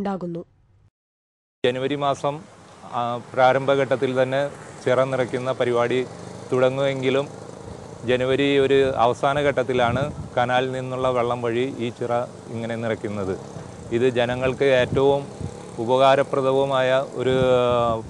ഉണ്ടാകുന്നു. ജനുവരി മാസം പ്രാരംഭഘട്ടത്തിൽ തന്നെ ചിറ നിറയ്ക്കുന്ന പരിപാടി തുടങ്ങുമെങ്കിലും ജനുവരി ഒരു അവസാന ഘട്ടത്തിലാണ് കനാലിൽ നിന്നുള്ള വെള്ളം വഴി ഈ ചിറ ഇങ്ങനെ നിറയ്ക്കുന്നത്. ഇത് ജനങ്ങൾക്ക് ഏറ്റവും ഉപകാരപ്രദവുമായ ഒരു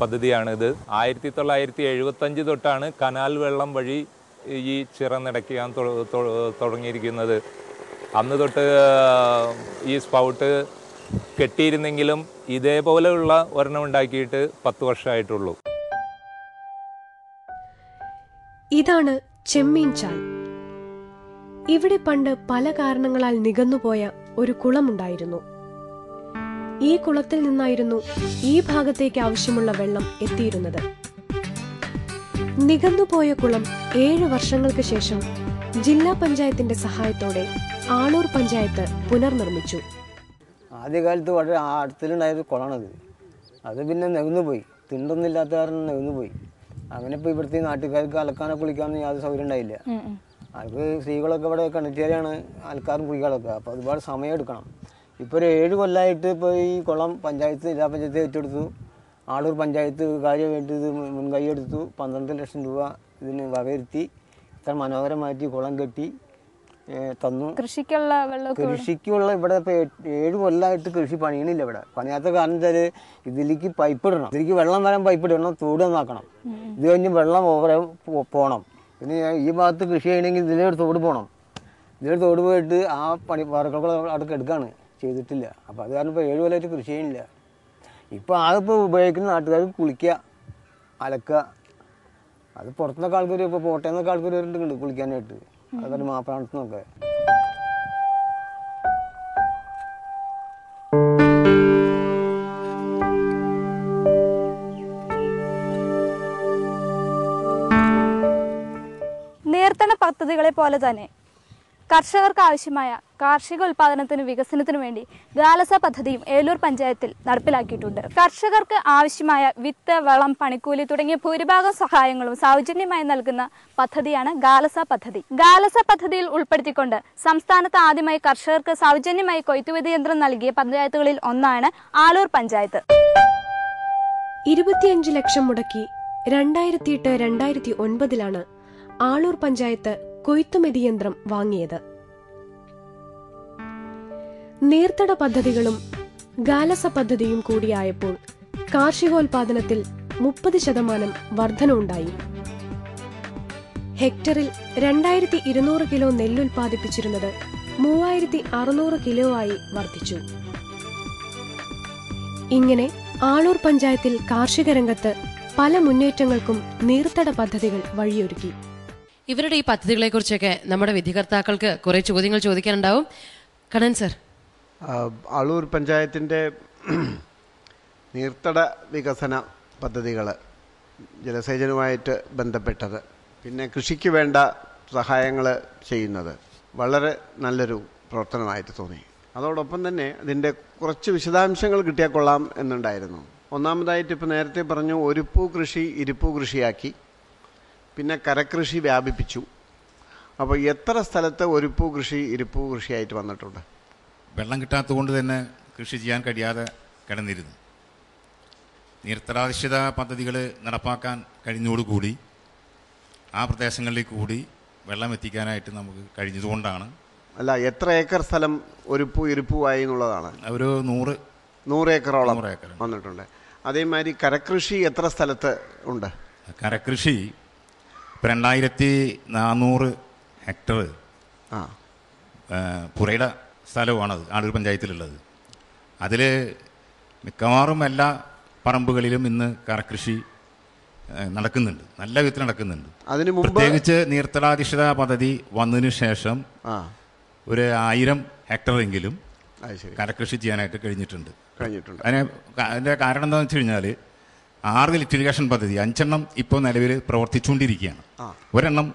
പദ്ധതിയാണിത്. 1975 തൊട്ടാണ് കനാൽ വെള്ളം വഴി ഈ ചിറ നിറയ്ക്കാൻ തുടങ്ങിയിരിക്കുന്നത്. അന്ന് തൊട്ട് ഈ സ്പൗട്ട് കെട്ടിയിരുന്നെങ്കിലും ഇതേപോലെയുള്ള ഒരെണ്ണം ഉണ്ടാക്കിയിട്ട് 10 വർഷമായിട്ടുള്ളൂ. ഇതാണ് ചെമ്മീൻ ചാൽ. ഇവിടെ പണ്ട് പല കാരണങ്ങളാൽ നികന്നുപോയ ഒരു കുളമുണ്ടായിരുന്നു. ഈ കുളത്തിൽ നിന്നായിരുന്നു ഈ ഭാഗത്തേക്ക് ആവശ്യമുള്ള വെള്ളം എത്തിയിരുന്നത്. നികന്നുപോയ കുളം 7 വർഷങ്ങൾക്ക് ശേഷം ജില്ലാ പഞ്ചായത്തിന്റെ സഹായത്തോടെ ആളൂർ പഞ്ചായത്ത് പുനർനിർമ്മിച്ചു. ആദ്യകാലത്ത് വളരെ അടുത്തിലുണ്ടായൊരു കുളമാണത്. അത് പിന്നെ നികന്നുപോയി, തിണ്ടൊന്നുമില്ലാത്ത കാരണം നികന്നുപോയി. അങ്ങനെ ഇപ്പോൾ ഇവിടുത്തെ നാട്ടുകാർക്ക് അലക്കാനോ കുളിക്കാനോ യാതൊരു സൗകര്യം ഉണ്ടായില്ല. അവർക്ക് സ്ത്രീകളൊക്കെ ഇവിടെ കിണറ്റിയാണ് അലക്കാറും കുളിക്കാറൊക്കെ. അപ്പോൾ ഒരുപാട് സമയം എടുക്കണം. ഇപ്പോൾ ഒരു 7 കൊല്ലമായിട്ട് ഇപ്പോൾ ഈ കുളം പഞ്ചായത്ത് ജില്ലാ പഞ്ചായത്ത് ഏറ്റെടുത്തു. ആളൂർ പഞ്ചായത്ത് കാര്യമായിട്ട് ഇത് മുൻകൈ എടുത്തു. 12 ലക്ഷം രൂപ ഇതിന് വകയിരുത്തി ഇത്ര മനോഹരമായിട്ട് കുളം കെട്ടി തന്നു. കൃഷിക്കുള്ള ഇവിടെ ഇപ്പോൾ 7 കൊല്ലമായിട്ട് കൃഷി പണിയണില്ല. ഇവിടെ പണിയാത്ത കാരണം വെച്ചാൽ ഇതിലേക്ക് പൈപ്പ് ഇടണം. ഇതിലേക്ക് വെള്ളം വരാൻ പൈപ്പ് ഇടണം, തോട് നന്നാക്കണം. ഇത് കഴിഞ്ഞ് വെള്ളം ഓവർ പോകണം. പിന്നെ ഈ ഭാഗത്ത് കൃഷി ചെയ്യണമെങ്കിൽ ഇതിലൊരു തോട് പോകണം. ഇതിലൊരു തോട് പോയിട്ട് ആ പണി വർക്കുകൾ അവിടെ എടുക്കുകയാണ്, ചെയ്തിട്ടില്ല. അപ്പോൾ അത് കാരണം ഇപ്പോൾ 7 കൊല്ലമായിട്ട് കൃഷി ചെയ്യണില്ല. ഇപ്പോൾ അതിപ്പോൾ ഉപയോഗിക്കുന്ന നാട്ടുകാർക്ക് കുളിക്കുക, അലക്കുക. അത് പുറത്തുനിന്നൊക്കെ ആൾക്കാർ ഇപ്പോൾ പോട്ടേന്നൊക്കെ ആൾക്കാർ വരുന്നുണ്ട് കുളിക്കാനായിട്ട്. അതൊരു മാപ്രാണത്തിനൊക്കെ. നീർത്തണ പദ്ധതികളെ പോലെ തന്നെ കർഷകർക്ക് ആവശ്യമായ കാർഷിക ഉൽപാദനത്തിനും വികസനത്തിനു വേണ്ടി ഗാലസ പദ്ധതിയും ഏലൂർ പഞ്ചായത്തിൽ നടപ്പിലാക്കിയിട്ടുണ്ട്. കർഷകർക്ക് ആവശ്യമായ വിത്ത്, വളം, പണിക്കൂലി തുടങ്ങിയ ഭൂരിഭാഗം സഹായങ്ങളും സൗജന്യമായി നൽകുന്ന പദ്ധതിയാണ് ഗാലസ പദ്ധതി. ഗാലസ പദ്ധതിയിൽ ഉൾപ്പെടുത്തിക്കൊണ്ട് സംസ്ഥാനത്ത് ആദ്യമായി കർഷകർക്ക് സൗജന്യമായി കൊയ്ത്തുവിധി യന്ത്രം നൽകിയ പഞ്ചായത്തുകളിൽ ഒന്നാണ് ആളൂർ പഞ്ചായത്ത്. 25 ലക്ഷം മുടക്കി 2008-2009 ആളൂർ പഞ്ചായത്ത് കൊയ്ത്തുമെതി യന്ത്രം വാങ്ങിയത്. നീർത്തട പദ്ധതികളും ഗാലസ പദ്ധതിയും കൂടിയായപ്പോൾ കാർഷികോൽപാദനത്തിൽ 30% വർധനവുണ്ടായി. ഹെക്ടറിൽ 2200 കിലോ നെല്ലുൽപാദിപ്പിച്ചിരുന്നത് 3600 കിലോ ആയി വർദ്ധിച്ചു. ഇങ്ങനെ ആളൂർ പഞ്ചായത്തിൽ കാർഷിക രംഗത്ത് പല മുന്നേറ്റങ്ങൾക്കും നീർത്തട പദ്ധതികൾ വഴിയൊരുക്കി. ഇവരുടെ ഈ പദ്ധതികളെക്കുറിച്ചൊക്കെ നമ്മുടെ വിധികർത്താക്കൾക്ക് കുറേ ചോദ്യങ്ങൾ ചോദിക്കാനുണ്ടാവും. കണ്ണൻ സർ, ആളൂർ പഞ്ചായത്തിൻ്റെ നീർത്തട വികസന പദ്ധതികൾ, ജലസേചനവുമായിട്ട് ബന്ധപ്പെട്ടത്, പിന്നെ കൃഷിക്ക് വേണ്ട സഹായങ്ങൾ ചെയ്യുന്നത് വളരെ നല്ലൊരു പ്രവർത്തനമായിട്ട് തോന്നി. അതോടൊപ്പം തന്നെ അതിൻ്റെ കുറച്ച് വിശദാംശങ്ങൾ കിട്ടിയാൽ കൊള്ളാം എന്നുണ്ടായിരുന്നു. ഒന്നാമതായിട്ട് ഇപ്പോൾ നേരത്തെ പറഞ്ഞു, ഒരുപ്പൂ കൃഷി ഇരുപ്പൂ കൃഷിയാക്കി, പിന്നെ കരകൃഷി വ്യാപിപ്പിച്ചു. അപ്പോൾ എത്ര സ്ഥലത്ത് ഒരുപ്പൂ കൃഷി ഇരുപ്പൂ കൃഷിയായിട്ട് വന്നിട്ടുണ്ട്? വെള്ളം കിട്ടാത്തത് കൊണ്ട് തന്നെ കൃഷി ചെയ്യാൻ കഴിയാതെ കിടന്നിരുന്നു. നീർത്തടാധിഷ്ഠിത പദ്ധതികൾ നടപ്പാക്കാൻ കഴിഞ്ഞതോടുകൂടി ആ പ്രദേശങ്ങളിലേക്ക് കൂടി വെള്ളം എത്തിക്കാനായിട്ട് നമുക്ക് കഴിഞ്ഞതുകൊണ്ടാണ്. അല്ല, എത്ര ഏക്കർ സ്ഥലം ഒരുപ്പൂ ഇരുപ്പൂവായി എന്നുള്ളതാണ്? ഒരു 100 ഏക്കറോളം വന്നിട്ടുണ്ട്. അതേമാതിരി കരകൃഷി എത്ര സ്ഥലത്ത് ഉണ്ട്? കരകൃഷി 2400 ഹെക്ടർ പുരയുടെ സ്ഥലമാണത് ആളൂർ പഞ്ചായത്തിലുള്ളത്. അതിൽ മിക്കവാറും എല്ലാ പറമ്പുകളിലും ഇന്ന് കരകൃഷി നടക്കുന്നുണ്ട്, നല്ല വിധത്തിൽ നടക്കുന്നുണ്ട്. അതിന് മുമ്പ് പ്രത്യേകിച്ച് നീർത്തടാധിഷ്ഠിത പദ്ധതി വന്നതിന് ശേഷം ഒരു 1000 ഹെക്ടറെങ്കിലും കരകൃഷി ചെയ്യാനായിട്ട് കഴിഞ്ഞിട്ടുണ്ട്. അതിൻ്റെ കാരണം എന്താണെന്ന് വെച്ച് കഴിഞ്ഞാൽ 6 ലിറ്റിഗേഷൻ പദ്ധതി 5 ഇപ്പോൾ നിലവിൽ പ്രവർത്തിച്ചുകൊണ്ടിരിക്കുകയാണ്. ഒരെണ്ണം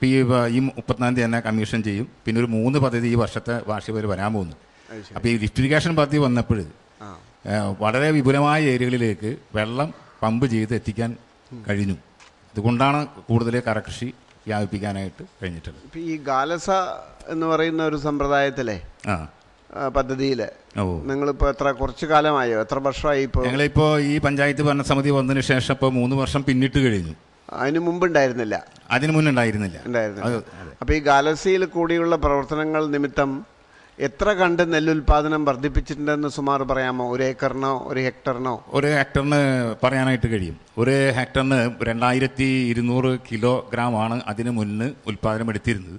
ഈ 34 തന്നെ കമ്മീഷൻ ചെയ്യും. പിന്നെ ഒരു 3 പദ്ധതി ഈ വർഷത്തെ വാർഷിക വരാൻ പോകുന്നു. അപ്പോൾ ഈ ലിറ്റിഗേഷൻ പദ്ധതി വന്നപ്പോൾ വളരെ വിപുലമായ ഏരിയകളിലേക്ക് വെള്ളം പമ്പ് ചെയ്ത് എത്തിക്കാൻ കഴിഞ്ഞു. അതുകൊണ്ടാണ് കൂടുതൽ കരകൃഷി വ്യാപിപ്പിക്കാനായിട്ട് കഴിഞ്ഞിട്ടുള്ളത്. ഈ ഗാലസ എന്ന് പറയുന്ന ഒരു സമ്പ്രദായത്തിലെ പദ്ധതിയിൽ നിങ്ങളിപ്പോൾ കുറച്ച് കാലമായോ, എത്ര വർഷമായി? ഇപ്പോൾ ഞങ്ങളിപ്പോൾ ഈ പഞ്ചായത്ത് ഭരണസമിതി വന്നതിന് ശേഷം ഇപ്പോൾ 3 വർഷം പിന്നിട്ട് കഴിഞ്ഞു. അതിന് മുമ്പ് ഉണ്ടായിരുന്നില്ല? അതിന് മുന്നുണ്ടായിരുന്നില്ല. അപ്പോൾ ഈ ഗാലക്സിയിൽ കൂടിയുള്ള പ്രവർത്തനങ്ങൾ നിമിത്തം എത്ര കണ്ട് നെല്ലുൽപാദനം വർദ്ധിപ്പിച്ചിട്ടുണ്ടെന്ന് സുമാർ പറയാമോ? 1 ഏക്കറിനോ 1 ഹെക്ടറിനോ? 1 ഹെക്ടറിന് പറയാനായിട്ട് കഴിയും. 1 ഹെക്ടറിന് 2200 കിലോഗ്രാം ആണ് അതിന് മുന്ന് ഉൽപാദനം എടുത്തിരുന്നത്.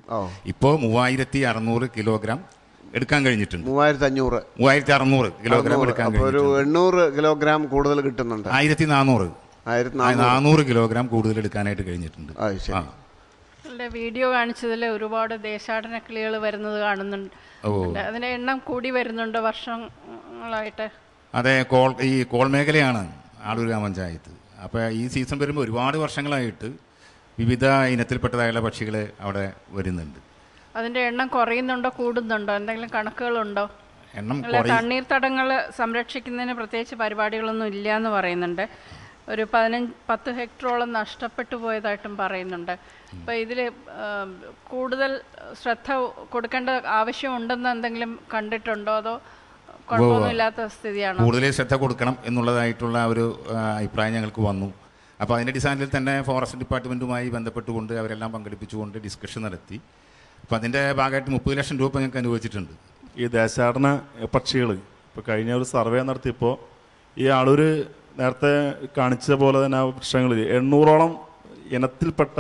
ഇപ്പോൾ 3600 കിലോഗ്രാം എടുക്കാൻ കഴിഞ്ഞിട്ടുണ്ട്. 3600 കിലോഗ്രാം എടുക്കാൻ കഴിഞ്ഞിട്ടുണ്ട്. ഒരു 800 കിലോഗ്രാം കൂടുതൽ കിട്ടുന്നുണ്ട്. 1400 കിലോഗ്രാം കൂടുതൽ എടുക്കാനായിട്ട് കഴിഞ്ഞിട്ടുണ്ട്. വീഡിയോ കാണിച്ചതിൽ ഒരുപാട് ദേശാടന കിളികൾ വരുന്നത് കാണുന്നുണ്ട്. അതിന്റെ എണ്ണം കൂടി വരുന്നുണ്ട് വർഷങ്ങളായിട്ട്. അതെ, ഈ കോൾ മേഖലയാണ് ആളൂർ ഗ്രാമപഞ്ചായത്ത്. അപ്പോൾ ഈ സീസൺ വരുമ്പോൾ ഒരുപാട് വർഷങ്ങളായിട്ട് വിവിധ ഇനത്തിൽപ്പെട്ടതായുള്ള പക്ഷികൾ അവിടെ വരുന്നുണ്ട്. അതിന്റെ എണ്ണം കുറയുന്നുണ്ടോ കൂടുന്നുണ്ടോ? എന്തെങ്കിലും കണക്കുകളുണ്ടോ? എണ്ണം തണ്ണീർത്തടങ്ങൾ സംരക്ഷിക്കുന്നതിന് പ്രത്യേകിച്ച് പരിപാടികളൊന്നും ഇല്ല എന്ന് പറയുന്നുണ്ട്. ഒരു 10 ഹെക്ടറോളം നഷ്ടപ്പെട്ടു പോയതായിട്ടും പറയുന്നുണ്ട്. അപ്പോൾ ഇതിൽ കൂടുതൽ ശ്രദ്ധ കൊടുക്കേണ്ട ആവശ്യമുണ്ടെന്ന് എന്തെങ്കിലും കണ്ടിട്ടുണ്ടോ? അതോ കുഴപ്പമൊന്നുമില്ലാത്ത സ്ഥിതിയാണോ? കൂടുതൽ ശ്രദ്ധ കൊടുക്കണം എന്നുള്ളതായിട്ടുള്ള ഒരു അഭിപ്രായം ഞങ്ങൾക്ക് വന്നു. അപ്പോൾ അതിൻ്റെ അടിസ്ഥാനത്തിൽ തന്നെ ഫോറസ്റ്റ് ഡിപ്പാർട്ട്മെൻറ്റുമായി ബന്ധപ്പെട്ടുകൊണ്ട് അവരെല്ലാം പങ്കെടുപ്പിച്ചുകൊണ്ട് ഡിസ്കഷൻ നടത്തി. അപ്പോൾ അതിൻ്റെ ഭാഗമായിട്ട് 30 ലക്ഷം രൂപ ഞങ്ങൾക്ക് അനുവദിച്ചിട്ടുണ്ട്. ഈ ദേശാടന പക്ഷികൾ ഇപ്പോൾ കഴിഞ്ഞ ഒരു സർവേ നടത്തിയപ്പോൾ ഈ ആളൂർ നേരത്തെ കാണിച്ച പോലെ തന്നെ ആ വൃക്ഷങ്ങളിൽ 800ഓളം ഇനത്തിൽപ്പെട്ട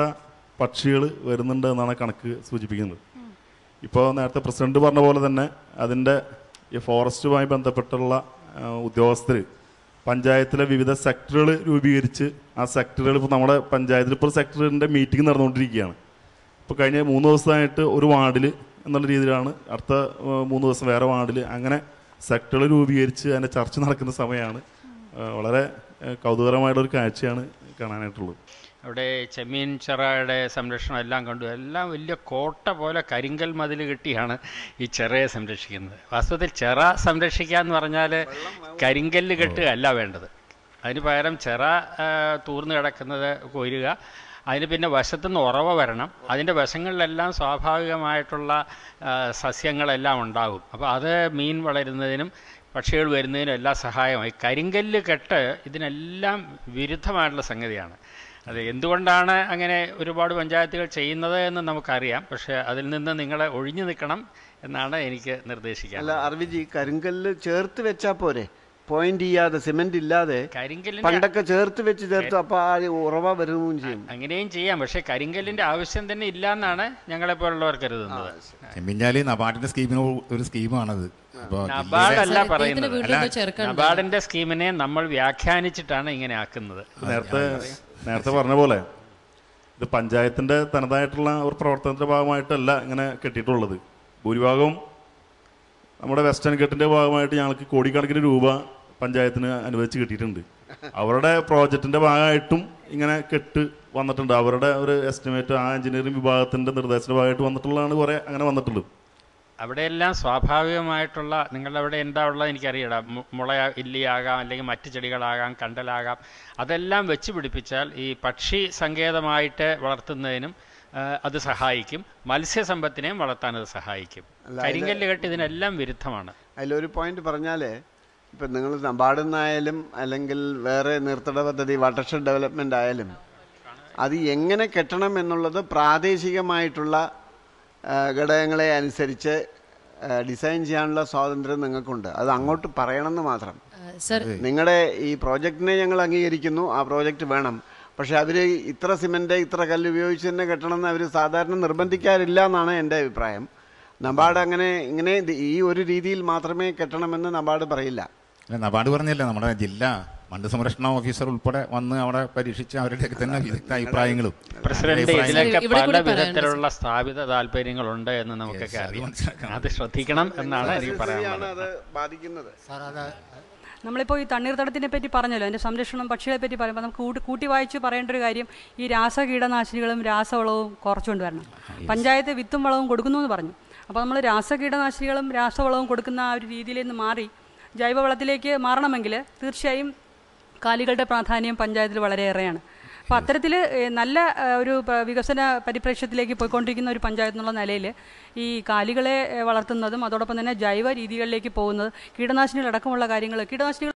പക്ഷികൾ വരുന്നുണ്ട് എന്നാണ് കണക്ക് സൂചിപ്പിക്കുന്നത്. ഇപ്പോൾ നേരത്തെ പ്രസിഡന്റ് പറഞ്ഞ പോലെ തന്നെ അതിൻ്റെ ഈ ഫോറസ്റ്റുമായി ബന്ധപ്പെട്ടുള്ള ഉദ്യോഗസ്ഥർ പഞ്ചായത്തിലെ വിവിധ സെക്ടറുകൾ രൂപീകരിച്ച് ആ സെക്ടറുകൾ ഇപ്പോൾ നമ്മുടെ പഞ്ചായത്തിൽ ഇപ്പോൾ സെക്ടറിൻ്റെ മീറ്റിംഗ് നടന്നുകൊണ്ടിരിക്കുകയാണ്. ഇപ്പോൾ കഴിഞ്ഞ 3 ദിവസമായിട്ട് ഒരു വാർഡിൽ എന്നുള്ള രീതിയിലാണ്, അടുത്ത 3 ദിവസം വേറെ വാർഡിൽ, അങ്ങനെ സെക്ടറുകൾ രൂപീകരിച്ച് അതിൻ്റെ ചർച്ച നടക്കുന്ന സമയമാണ്. വളരെ കൗതുകരമായിട്ടൊരു കാഴ്ചയാണ് കാണാനായിട്ടുള്ളത്. അവിടെ ചെമ്മീൻ ചെറയുടെ സംരക്ഷണം എല്ലാം കണ്ടു. എല്ലാം വലിയ കോട്ട പോലെ കരിങ്കൽ മതിൽ കെട്ടിയാണ് ഈ ചെറയെ സംരക്ഷിക്കുന്നത്. വാസ്തവത്തിൽ ചെറ സംരക്ഷിക്കുക എന്ന് പറഞ്ഞാൽ കരിങ്കല്ല് കെട്ടുക അല്ല വേണ്ടത്. അതിന് പകരം ചെറ തൂർന്നു കിടക്കുന്നത് കൊരുക, അതിന് പിന്നെ വശത്തുനിന്ന് ഉറവ വരണം, അതിൻ്റെ വശങ്ങളിലെല്ലാം സ്വാഭാവികമായിട്ടുള്ള സസ്യങ്ങളെല്ലാം ഉണ്ടാകും. അപ്പോൾ അത് മീൻ വളരുന്നതിനും പക്ഷികൾ വരുന്നതിനും എല്ലാം സഹായമായി. കരിങ്കല്ല് കെട്ട് ഇതിനെല്ലാം വിരുദ്ധമായിട്ടുള്ള സംഗതിയാണ്. അത് എന്തുകൊണ്ടാണ് അങ്ങനെ ഒരുപാട് പഞ്ചായത്തുകൾ ചെയ്യുന്നത് എന്ന് നമുക്കറിയാം. പക്ഷേ അതിൽ നിന്ന് നിങ്ങളെ ഒഴിഞ്ഞു നിൽക്കണം എന്നാണ് എനിക്ക് നിർദ്ദേശിക്കാൻ. അല്ല അർവിജി, കരിങ്കല്ല് ചേർത്ത് വെച്ചാൽ പോരെ? പോയിന്റ് ചെയ്യാതെ, സിമെന്റ് ഇല്ലാതെ പണ്ടൊക്കെ ചേർത്ത് വെച്ച് അപ്പൊ ആ ഉറവ വരുകയും ചെയ്യും. അങ്ങനെയും ചെയ്യാം. പക്ഷെ കരിങ്കല്ലിന്റെ ആവശ്യം തന്നെ ഇല്ല എന്നാണ് ഞങ്ങളെ പോലുള്ളവർ കരുതുന്നത്. നബാർഡിന്റെ സ്കീമിന് ഒരു സ്കീമാണത്. നബാർഡല്ല പറയുന്നത്. നബാർഡിന്റെ സ്കീമിനെ നമ്മൾ വ്യാഖ്യാനിച്ചിട്ടാണ് ഇങ്ങനെ ആക്കുന്നത്. നേരത്തെ പറഞ്ഞ പോലെ ഇത് പഞ്ചായത്തിന്റെ തനതായിട്ടുള്ള ഒരു പ്രവർത്തനത്തിന്റെ ഭാഗമായിട്ടല്ല ഇങ്ങനെ കെട്ടിയിട്ടുള്ളത്. ഭൂരിഭാഗവും നമ്മുടെ വെസ്റ്റേൺ ഗെട്ടിന്റെ ഭാഗമായിട്ട് ഞങ്ങൾക്ക് കോടിക്കണക്കിന് രൂപ പഞ്ചായത്തിന് അനുവദിച്ച് കിട്ടിയിട്ടുണ്ട്. അവരുടെ പ്രോജക്റ്റിന്റെ ഭാഗമായിട്ടും ഇങ്ങനെ കെട്ട് വന്നിട്ടുണ്ട്. അവരുടെ ഒരു എസ്റ്റിമേറ്റ് ആ എഞ്ചിനീയറിംഗ് വിഭാഗത്തിന്റെ നിർദ്ദേശത്തിന്റെ ഭാഗമായിട്ട് വന്നിട്ടുള്ളതാണ് കുറെ അങ്ങനെ വന്നിട്ടുള്ളത്. അവിടെയെല്ലാം സ്വാഭാവികമായിട്ടുള്ള, നിങ്ങളുടെ അവിടെ എന്താ ഉള്ളത് എനിക്കറിയില്ല, മുള ഇല്ലിയാകാം, അല്ലെങ്കിൽ മറ്റ് ചെടികളാകാം, കണ്ടലാകാം, അതെല്ലാം വെച്ച് പിടിപ്പിച്ചാൽ ഈ പക്ഷി സങ്കേതമായിട്ട് വളർത്തുന്നതിനും അത് സഹായിക്കും, മത്സ്യസമ്പത്തിനെയും വളർത്താൻ അത് സഹായിക്കും. കരിങ്കല്ല് കെട്ട് ഇതിനെല്ലാം വിരുദ്ധമാണ്. അതിലൊരു പോയിന്റ് പറഞ്ഞാൽ, ഇപ്പം നിങ്ങൾ നബാർഡിന്നായാലും അല്ലെങ്കിൽ വേറെ നീർത്തട പദ്ധതി വാട്ടർഷെഡ് ഡെവലപ്മെൻ്റ് ആയാലും അത് എങ്ങനെ കെട്ടണം എന്നുള്ളത് പ്രാദേശികമായിട്ടുള്ള ഘടകങ്ങളെ അനുസരിച്ച് ഡിസൈൻ ചെയ്യാനുള്ള സ്വാതന്ത്ര്യം നിങ്ങൾക്കുണ്ട്. അത് അങ്ങോട്ട് പറയണമെന്ന് മാത്രം. നിങ്ങളുടെ ഈ പ്രോജക്റ്റിനെ ഞങ്ങൾ അംഗീകരിക്കുന്നു, ആ പ്രോജക്റ്റ് വേണം, പക്ഷെ അവർ ഇത്ര സിമെന്റ് ഇത്ര കല്ല് ഉപയോഗിച്ച് തന്നെ കെട്ടണമെന്ന് അവർ സാധാരണ നിർബന്ധിക്കാറില്ല എന്നാണ് എൻ്റെ അഭിപ്രായം. നബാർഡ് ഇങ്ങനെ ഈ ഒരു രീതിയിൽ മാത്രമേ കെട്ടണമെന്ന് നബാർഡ് പറയില്ല. നബാർഡ് പറഞ്ഞില്ല, നമ്മുടെ ജില്ലാ മണ്ണ് സംരക്ഷണ ഓഫീസർ ഉൾപ്പെടെ വന്ന് അവിടെ പരീക്ഷിച്ച് അവരുടെ തന്നെ വിദഗ്ധ അഭിപ്രായങ്ങളും. പ്രസിഡന്റ്, ഇതിലൊക്കെ പല വിധത്തിലുള്ള സ്ഥാപിത താല്പര്യങ്ങളുണ്ട് എന്ന് നമുക്കൊക്കെ അറിയാം. അത് ശ്രദ്ധിക്കണം എന്നാണ് എനിക്ക് പറയാനുള്ളത്. നമ്മളിപ്പോൾ ഈ തണ്ണീർത്തടത്തിനെ പറ്റി പറഞ്ഞല്ലോ, അതിൻ്റെ സംരക്ഷണം പക്ഷികളെ പറ്റി പറയുമ്പോൾ നമുക്ക് കൂട്ടി വായിച്ച് പറയേണ്ട ഒരു കാര്യം, ഈ രാസകീടനാശിനികളും രാസവളവും കുറച്ചുകൊണ്ട് വരണം. പഞ്ചായത്ത് വിത്തും വളവും കൊടുക്കുന്നു എന്ന് പറഞ്ഞു. അപ്പോൾ നമ്മൾ രാസകീടനാശിനികളും രാസവളവും കൊടുക്കുന്ന ആ ഒരു രീതിയിൽ നിന്ന് മാറി ജൈവവളത്തിലേക്ക് മാറണമെങ്കിൽ തീർച്ചയായും കാലികളുടെ പ്രാധാന്യം പഞ്ചായത്തിൽ വളരെയേറെയാണ്. അപ്പോൾ അത്തരത്തിൽ നല്ല ഒരു വികസന പരിപ്രേക്ഷ്യത്തിലേക്ക് പോയിക്കൊണ്ടിരിക്കുന്ന ഒരു പഞ്ചായത്ത് എന്നുള്ള നിലയിൽ ഈ കാലികളെ വളർത്തുന്നതും അതോടൊപ്പം തന്നെ ജൈവ രീതികളിലേക്ക് പോകുന്നത് കീടനാശിനികളടക്കമുള്ള കാര്യങ്ങൾ